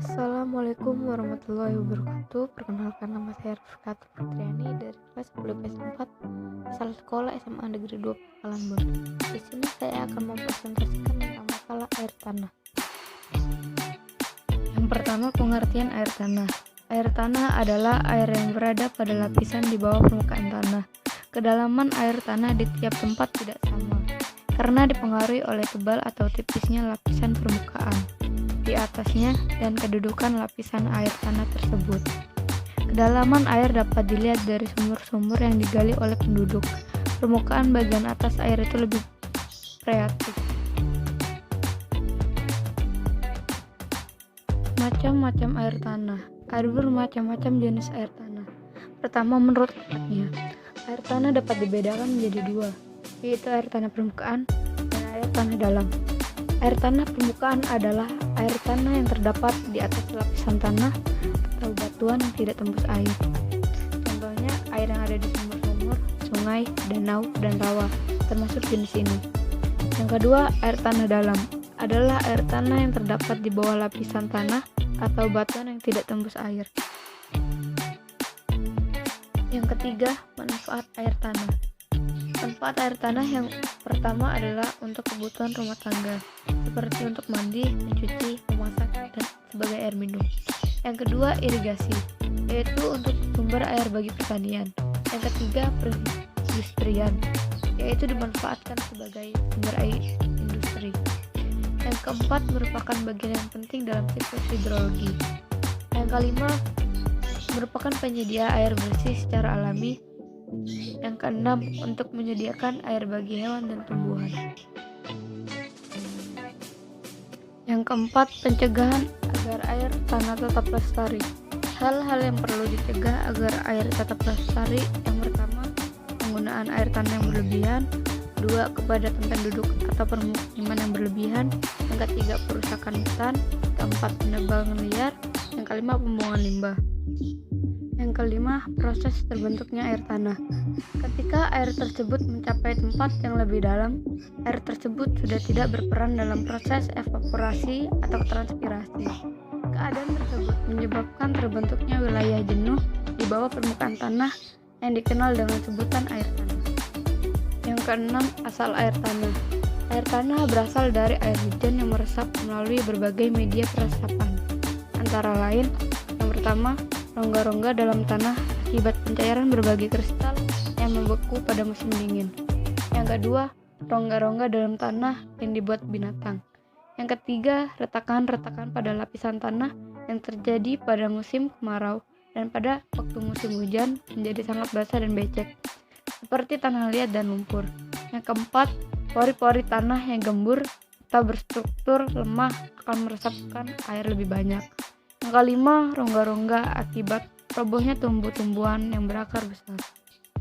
Assalamualaikum warahmatullahi wabarakatuh. Perkenalkan, nama saya Rifkatul Fitriani dari kelas 10 PS4 asal sekolah SMA Negeri 2 Pangkalan Bun. Di sini saya akan mempresentasikan tentang masalah air tanah. Yang pertama, pengertian air tanah. Air tanah adalah air yang berada pada lapisan di bawah permukaan tanah. Kedalaman air tanah di tiap tempat tidak sama, karena dipengaruhi oleh tebal atau tipisnya lapisan permukaan di atasnya dan kedudukan lapisan air tanah tersebut. Kedalaman air dapat dilihat dari sumur-sumur yang digali oleh penduduk. Permukaan bagian atas air itu lebih freatik. Macam-macam air tanah. Ada bermacam-macam jenis air tanah. Pertama, menurut letaknya, air tanah dapat dibedakan menjadi dua, yaitu air tanah permukaan dan air tanah dalam. Air tanah permukaan adalah air tanah yang terdapat di atas lapisan tanah atau batuan yang tidak tembus air. Contohnya, air yang ada di sumur-sumur, sungai, danau, dan rawa, termasuk jenis ini. Yang kedua, air tanah dalam adalah air tanah yang terdapat di bawah lapisan tanah atau batuan yang tidak tembus air. Yang ketiga, manfaat air tanah. Manfaat air tanah yang pertama adalah untuk kebutuhan rumah tangga, seperti untuk mandi, mencuci, memasak, dan sebagai air minum. Yang kedua, irigasi, yaitu untuk sumber air bagi pertanian. Yang ketiga, perindustrian, yaitu dimanfaatkan sebagai sumber air industri. Yang keempat, merupakan bagian yang penting dalam siklus hidrologi. Yang kelima, merupakan penyedia air bersih secara alami. Yang keenam, untuk menyediakan air bagi hewan dan tumbuhan. Yang keempat, pencegahan agar air tanah tetap lestari. Hal-hal yang perlu dicegah agar air tetap lestari: yang pertama, penggunaan air tanah yang berlebihan. Dua, kepadatan penduduk atau permukiman yang berlebihan. Yang ketiga, perusakan hutan. Keempat, penebangan liar. Yang kelima, pembuangan limbah. Yang kelima, proses terbentuknya air tanah. Ketika air tersebut mencapai tempat yang lebih dalam, air tersebut sudah tidak berperan dalam proses evaporasi atau transpirasi. Keadaan tersebut menyebabkan terbentuknya wilayah jenuh di bawah permukaan tanah yang dikenal dengan sebutan air tanah. Yang keenam, asal air tanah. Air tanah berasal dari air hujan yang meresap melalui berbagai media peresapan. Antara lain, yang pertama, rongga-rongga dalam tanah akibat pencairan berbagai kristal yang membeku pada musim dingin. Yang kedua, rongga-rongga dalam tanah yang dibuat binatang. Yang ketiga, retakan-retakan pada lapisan tanah yang terjadi pada musim kemarau dan pada waktu musim hujan menjadi sangat basah dan becek, seperti tanah liat dan lumpur. Yang keempat, pori-pori tanah yang gembur atau berstruktur lemah akan meresapkan air lebih banyak. Yang kelima, rongga-rongga akibat robohnya tumbuh-tumbuhan yang berakar besar.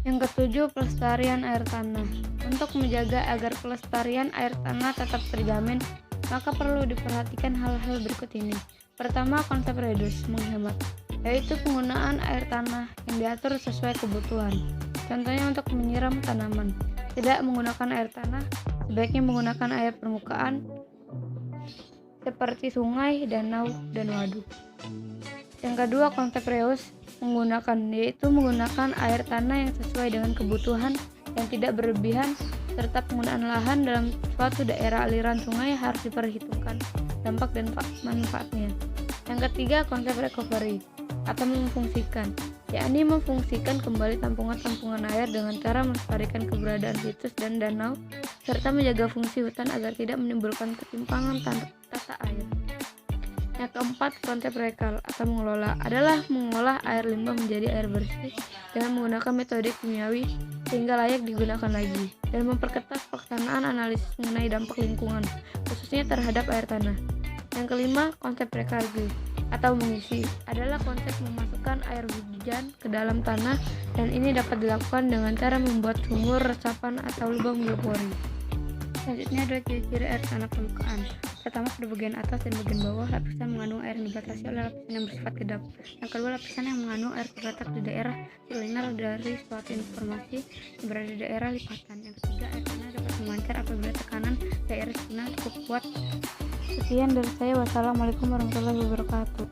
Yang ketujuh, pelestarian air tanah. Untuk menjaga agar pelestarian air tanah tetap terjamin, maka perlu diperhatikan hal-hal berikut ini. Pertama, konsep reduce, menghemat, yaitu penggunaan air tanah yang diatur sesuai kebutuhan. Contohnya untuk menyiram tanaman, tidak menggunakan air tanah, sebaiknya menggunakan air permukaan seperti sungai, danau, dan waduk. Yang kedua, konsep reuse, yaitu menggunakan air tanah yang sesuai dengan kebutuhan yang tidak berlebihan, serta penggunaan lahan dalam suatu daerah aliran sungai harus diperhitungkan dampak dan manfaatnya. Yang ketiga, konsep recovery atau memfungsikan, yakni memfungsikan kembali tampungan-tampungan air dengan cara melestarikan keberadaan situs dan danau, serta menjaga fungsi hutan agar tidak menimbulkan ketimpangan tata air. Yang keempat, konsep rekal atau mengelola adalah mengolah air limbah menjadi air bersih dengan menggunakan metode kimiawi sehingga layak digunakan lagi, dan memperketat pelaksanaan analisis mengenai dampak lingkungan, khususnya terhadap air tanah. Yang kelima, konsep rekarge atau mengisi adalah konsep memasukkan air hujan ke dalam tanah, dan ini dapat dilakukan dengan cara membuat sumur, resapan, atau lubang biopori. Selanjutnya adalah ciri-ciri air tanah permukaan. Pertama, pada bagian atas dan bagian bawah, lapisan mengandung air yang dibatasi oleh lapisan yang bersifat kedap. Yang kedua, lapisan yang mengandung air terletak di daerah silinder dari suatu informasi yang berada di daerah lipatan. Yang ketiga, air tanah dapat memancar apabila tekanan daerah sinar cukup kuat. Sekian dari saya. Wassalamualaikum warahmatullahi wabarakatuh.